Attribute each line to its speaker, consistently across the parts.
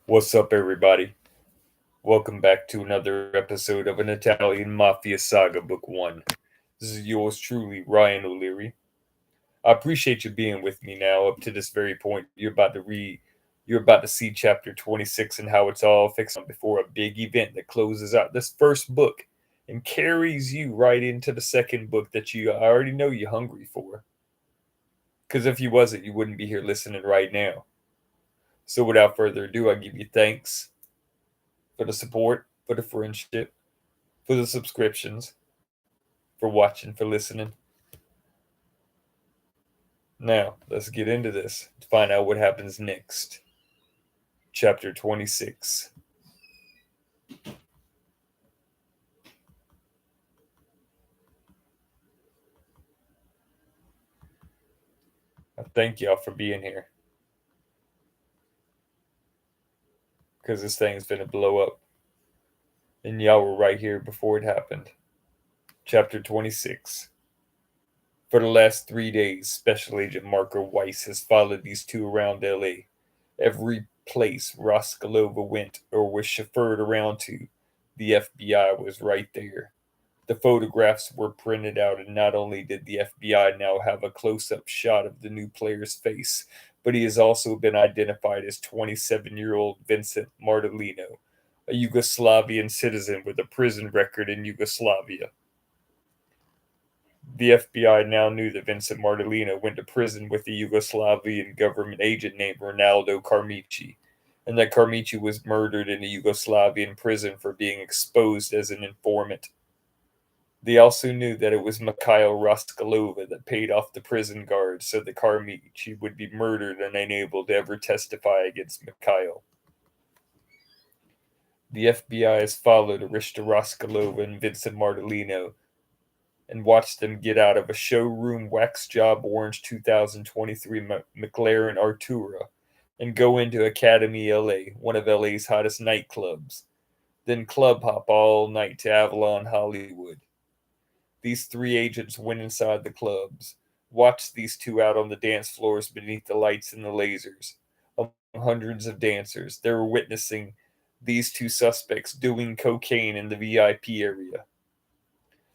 Speaker 1: What's up, everybody? Welcome back to another episode of an Italian Mafia Saga Book 1. This is yours truly, Ryan O'Leary. I appreciate you being with me now up to this very point. You're about to see chapter 26 and how it's all fixed on before a big event that closes out this first book and carries you right into the second book that you already know you're hungry for. Because if you wasn't, you wouldn't be here listening right now. So without further ado, I give you thanks for the support, for the friendship, for the subscriptions, for watching, for listening. Now, let's get into this to find out what happens next. Chapter 26. I thank y'all for being here. Because this thing's gonna blow up. And y'all were right here before it happened. Chapter 26. For the last 3 days, Special Agent Marco Weiss has followed these two around LA. Every place Roskalova went or was chauffeured around to, the FBI was right there. The photographs were printed out, and not only did the FBI now have a close up shot of the new player's face, but he has also been identified as 27-year-old Vincent Martellino, a Yugoslavian citizen with a prison record in Yugoslavia. The FBI now knew that Vincent Martellino went to prison with a Yugoslavian government agent named Ronaldo Carmici, and that Carmici was murdered in a Yugoslavian prison for being exposed as an informant. They also knew that it was Mikhail Raskolova that paid off the prison guards so that Carmici would be murdered and unable to ever testify against Mikhail. The FBI has followed Arista Raskolova and Vincent Martellino and watched them get out of a showroom wax job orange 2023 McLaren Artura and go into Academy LA, one of LA's hottest nightclubs, then club hop all night to Avalon Hollywood. These three agents went inside the clubs, watched these two out on the dance floors beneath the lights and the lasers. Among hundreds of dancers, they were witnessing these two suspects doing cocaine in the VIP area.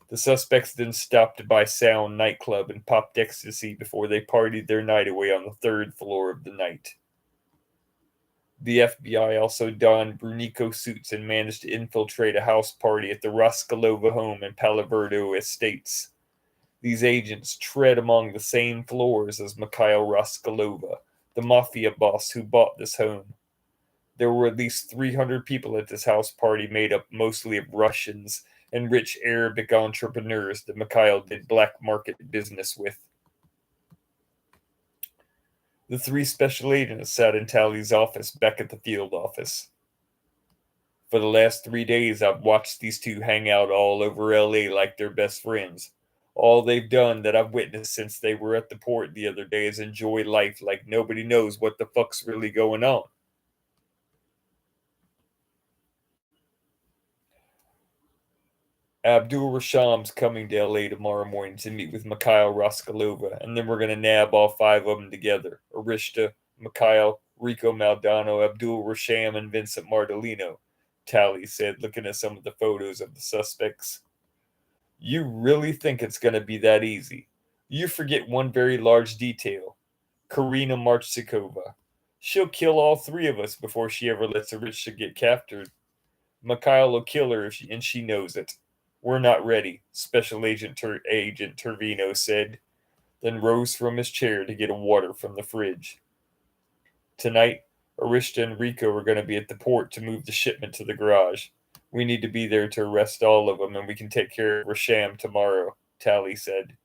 Speaker 1: The suspects then stopped to buy Sound nightclub and popped ecstasy before they partied their night away on the third floor of the night. The FBI also donned Brunico suits and managed to infiltrate a house party at the Raskolova home in Palo Verde Estates. These agents tread among the same floors as Mikhail Raskolova, the mafia boss who bought this home. There were at least 300 people at this house party made up mostly of Russians and rich Arabic entrepreneurs that Mikhail did black market business with. The three special agents sat in Tally's office back at the field office. For the last 3 days, I've watched these two hang out all over LA like they're best friends. All they've done that I've witnessed since they were at the port the other day is enjoy life like nobody knows what the fuck's really going on. Abdul Rasham's coming to LA tomorrow morning to meet with Mikhail Raskolova, and then we're going to nab all five of them together. Arista, Mikhail, Rico Maldonado, Abdul Rasham, and Vincent Martellino, Tally said, looking at some of the photos of the suspects. You really think it's going to be that easy? You forget one very large detail. Karina Marchikova. She'll kill all three of us before she ever lets Arista get captured. Mikhail will kill her and she knows it. We're not ready, Special Agent Tervino said, then rose from his chair to get a water from the fridge. Tonight, Arista and Rico are going to be at the port to move the shipment to the garage. We need to be there to arrest all of them, and we can take care of Rasham tomorrow, Tally said.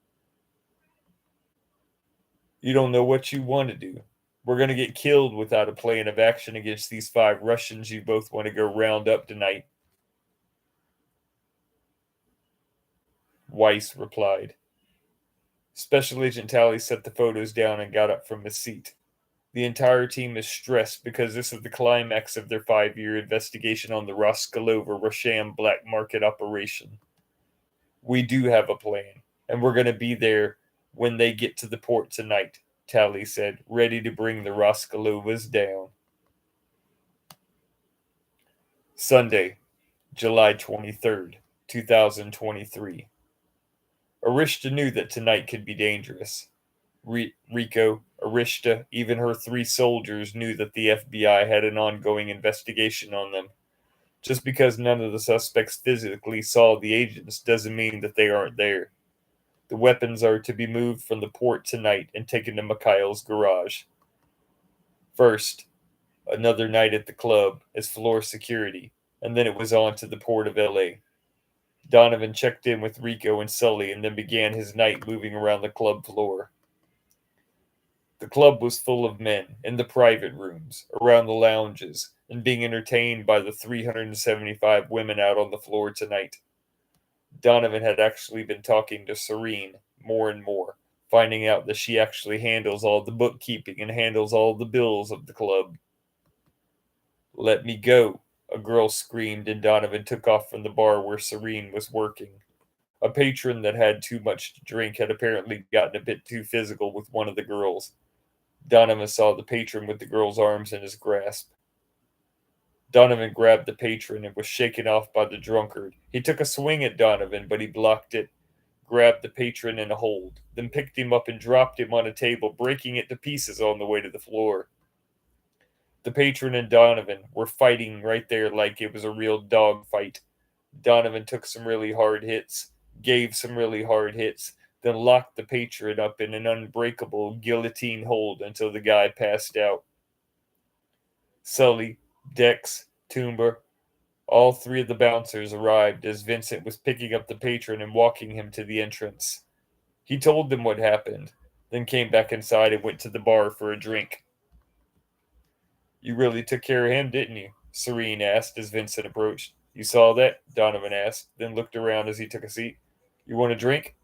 Speaker 1: You don't know what you want to do. We're going to get killed without a plan of action against these 5 Russians you both want to go round up tonight. Weiss replied. Special Agent Tally set the photos down and got up from his seat. The entire team is stressed because this is the climax of their 5-year investigation on the Raskolova Rasham black market operation. We do have a plan, and we're going to be there when they get to the port tonight, Tally said, ready to bring the Raskolovas down. Sunday, July 23rd, 2023. Arishta knew that tonight could be dangerous. Rico, Arishta, even her three soldiers knew that the FBI had an ongoing investigation on them. Just because none of the suspects physically saw the agents doesn't mean that they aren't there. The weapons are to be moved from the port tonight and taken to Mikhail's garage. First, another night at the club as floor security, and then it was on to the port of LA. Donovan checked in with Rico and Sully and then began his night moving around the club floor. The club was full of men in the private rooms, around the lounges, and being entertained by the 375 women out on the floor tonight. Donovan had actually been talking to Serene more and more, finding out that she actually handles all the bookkeeping and handles all the bills of the club. "Let me go," a girl screamed, and Donovan took off from the bar where Serene was working. A patron that had too much to drink had apparently gotten a bit too physical with one of the girls. Donovan saw the patron with the girl's arms in his grasp. Donovan grabbed the patron and was shaken off by the drunkard. He took a swing at Donovan, but he blocked it, grabbed the patron in a hold, then picked him up and dropped him on a table, breaking it to pieces on the way to the floor. The patron and Donovan were fighting right there like it was a real dog fight. Donovan took some really hard hits, gave some really hard hits, then locked the patron up in an unbreakable guillotine hold until the guy passed out. Sully, Dex, Toomba, all three of the bouncers arrived as Vincent was picking up the patron and walking him to the entrance. He told them what happened, then came back inside and went to the bar for a drink. "You really took care of him, didn't you?" Serene asked as Vincent approached. "You saw that?" Donovan asked, then looked around as he took a seat. "You want a drink?"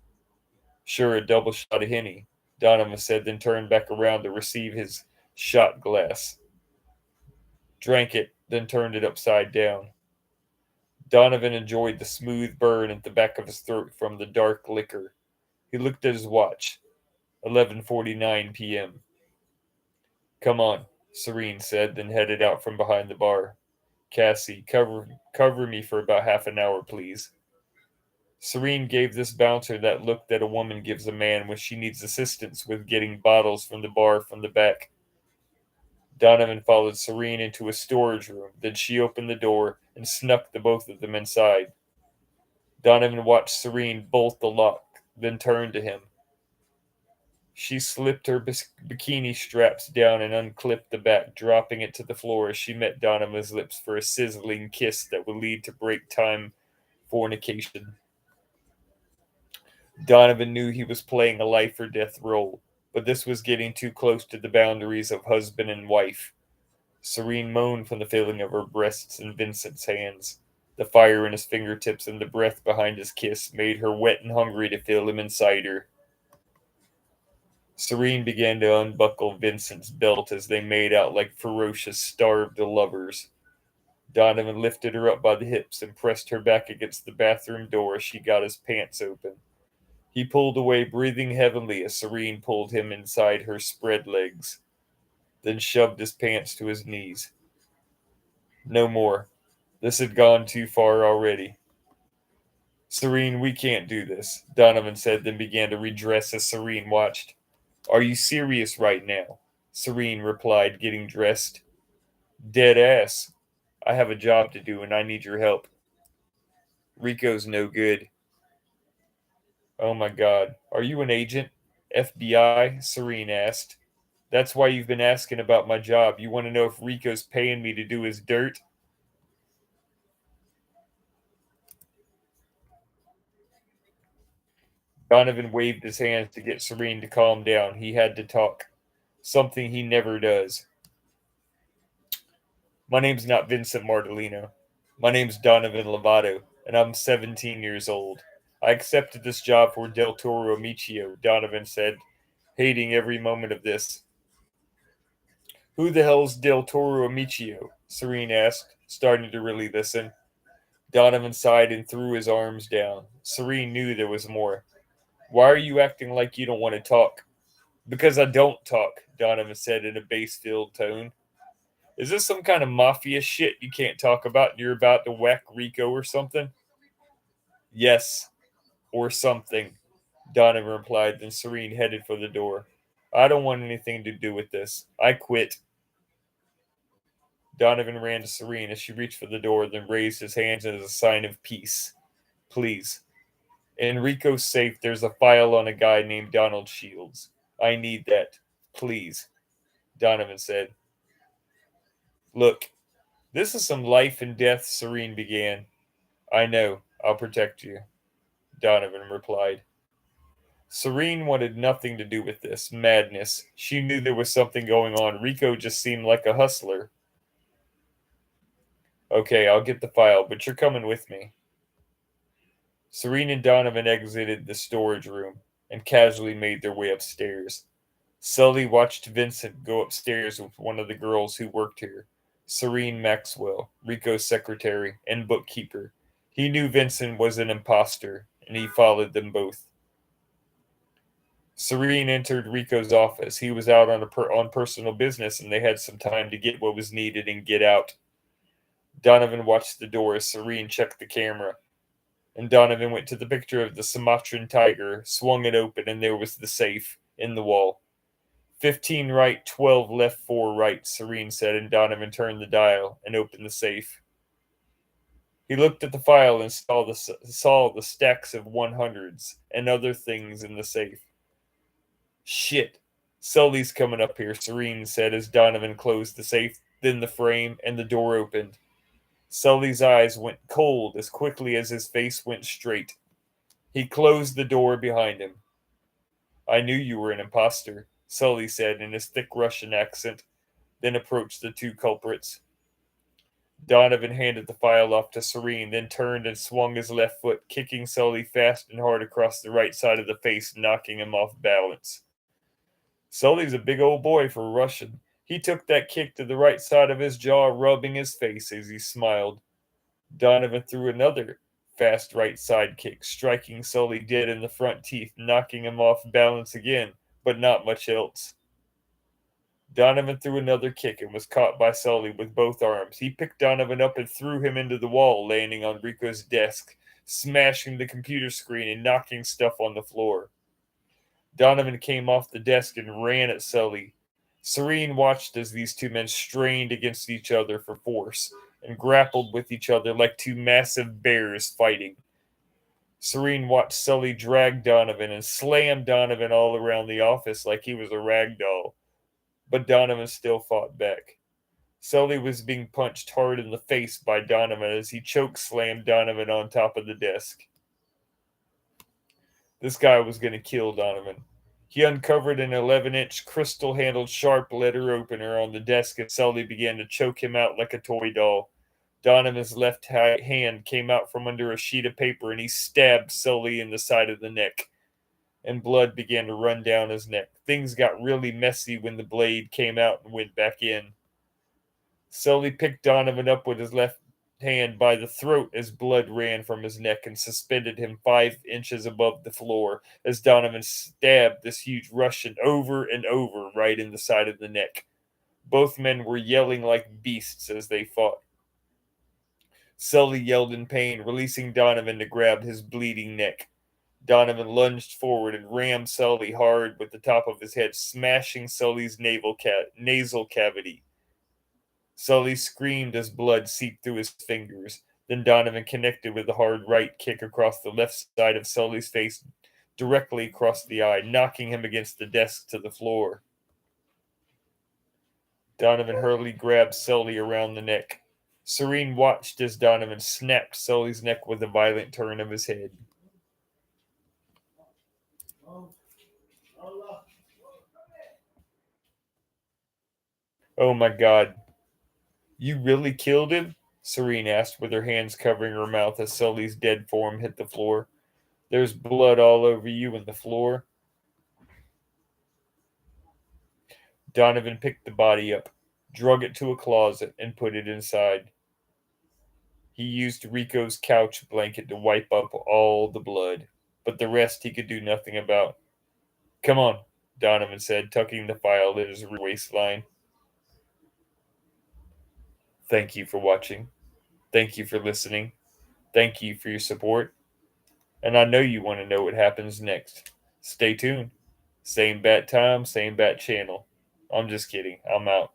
Speaker 1: "Sure, a double shot of Henny," Donovan said, then turned back around to receive his shot glass. Drank it, then turned it upside down. Donovan enjoyed the smooth burn at the back of his throat from the dark liquor. He looked at his watch. 11:49 p.m. "Come on," Serene said, then headed out from behind the bar. "Cassie, cover me for about half an hour, please." Serene gave this bouncer that look that a woman gives a man when she needs assistance with getting bottles from the bar from the back. Donovan followed Serene into a storage room, then she opened the door and snuck the both of them inside. Donovan watched Serene bolt the lock, then turned to him. She slipped her bikini straps down and unclipped the back, dropping it to the floor as she met Donovan's lips for a sizzling kiss that would lead to break time fornication. Donovan knew he was playing a life or death role, but this was getting too close to the boundaries of husband and wife. Serene moaned from the feeling of her breasts in Vincent's hands. The fire in his fingertips and the breath behind his kiss made her wet and hungry to feel him inside her. Serene began to unbuckle Vincent's belt as they made out like ferocious, starved lovers. Donovan lifted her up by the hips and pressed her back against the bathroom door as she got his pants open. He pulled away, breathing heavily as Serene pulled him inside her spread legs, then shoved his pants to his knees. No more. This had gone too far already. "Serene, we can't do this," Donovan said, then began to redress as Serene watched. "Are you serious right now?" Serene replied, getting dressed. "Dead ass. I have a job to do and I need your help." "Rico's no good." "Oh my god. Are you an agent? FBI?" Serene asked. "That's why you've been asking about my job. You want to know if Rico's paying me to do his dirt?" Donovan waved his hands to get Serene to calm down. He had to talk. Something he never does. "My name's not Vincent Martellino. My name's Donovan Lovato, and I'm 17 years old. I accepted this job for Del Toro Amicio," Donovan said, hating every moment of this. "Who the hell's Del Toro Amicio?" Serene asked, starting to really listen. Donovan sighed and threw his arms down. Serene knew there was more. "Why are you acting like you don't want to talk?" "Because I don't talk," Donovan said in a bass-filled tone. Is this some kind of mafia shit you can't talk about and you're about to whack Rico or something? Yes, or something, Donovan replied, then Serene headed for the door. I don't want anything to do with this. I quit. Donovan ran to Serene as she reached for the door, then raised his hands as a sign of peace. Please. In Rico's safe, there's a file on a guy named Donald Shields. I need that. Please, Donovan said. Look, this is some life and death, Serene began. I know. I'll protect you, Donovan replied. Serene wanted nothing to do with this madness. She knew there was something going on. Rico just seemed like a hustler. Okay, I'll get the file, but you're coming with me. Serene and Donovan exited the storage room and casually made their way upstairs. Sully watched Vincent go upstairs with one of the girls who worked here, Serene Maxwell, Rico's secretary and bookkeeper. He knew Vincent was an imposter, and he followed them both. Serene entered Rico's office. He was out on personal business, and they had some time to get what was needed and get out. Donovan watched the door as Serene checked the camera, and Donovan went to the picture of the Sumatran tiger, swung it open, and there was the safe in the wall. 15 right, 12 left, 4 right, Serene said, and Donovan turned the dial and opened the safe. He looked at the file and saw the stacks of 100s and other things in the safe. Shit, Sully's coming up here, Serene said as Donovan closed the safe, then the frame, and the door opened. Sully's eyes went cold as quickly as his face went straight. He closed the door behind him. I knew you were an imposter, Sully said in his thick Russian accent, then approached the two culprits. Donovan handed the file off to Serene, then turned and swung his left foot, kicking Sully fast and hard across the right side of the face, knocking him off balance. Sully's a big old boy for a Russian. He took that kick to the right side of his jaw, rubbing his face as he smiled. Donovan threw another fast right side kick, striking Sully dead in the front teeth, knocking him off balance again, but not much else. Donovan threw another kick and was caught by Sully with both arms. He picked Donovan up and threw him into the wall, landing on Rico's desk, smashing the computer screen and knocking stuff on the floor. Donovan came off the desk and ran at Sully. Serene watched as these two men strained against each other for force and grappled with each other like two massive bears fighting. Serene watched Sully drag Donovan and slam Donovan all around the office like he was a rag doll. But Donovan still fought back. Sully was being punched hard in the face by Donovan as he choke slammed Donovan on top of the desk. This guy was going to kill Donovan. He uncovered an 11-inch crystal-handled sharp letter opener on the desk as Sully began to choke him out like a toy doll. Donovan's left hand came out from under a sheet of paper and he stabbed Sully in the side of the neck, and blood began to run down his neck. Things got really messy when the blade came out and went back in. Sully picked Donovan up with his left hand by the throat as blood ran from his neck and suspended him 5 inches above the floor as Donovan stabbed this huge Russian over and over right in the side of the neck. Both men were yelling like beasts as they fought. Sully yelled in pain, releasing Donovan to grab his bleeding neck. Donovan lunged forward and rammed Sully hard with the top of his head, smashing Sully's nasal cavity. Sully screamed as blood seeped through his fingers. Then Donovan connected with a hard right kick across the left side of Sully's face, directly across the eye, knocking him against the desk to the floor. Donovan hurriedly grabbed Sully around the neck. Serene watched as Donovan snapped Sully's neck with a violent turn of his head. Oh my God. You really killed him? Serene asked with her hands covering her mouth as Sully's dead form hit the floor. There's blood all over you and the floor. Donovan picked the body up, drug it to a closet, and put it inside. He used Rico's couch blanket to wipe up all the blood, but the rest he could do nothing about. Come on, Donovan said, tucking the file in his waistline. Thank you for watching. Thank you for listening. Thank you for your support. And I know you want to know what happens next. Stay tuned. Same bat time, same bat channel. I'm just kidding. I'm out.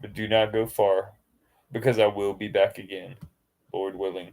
Speaker 1: But do not go far, because I will be back again, Lord willing.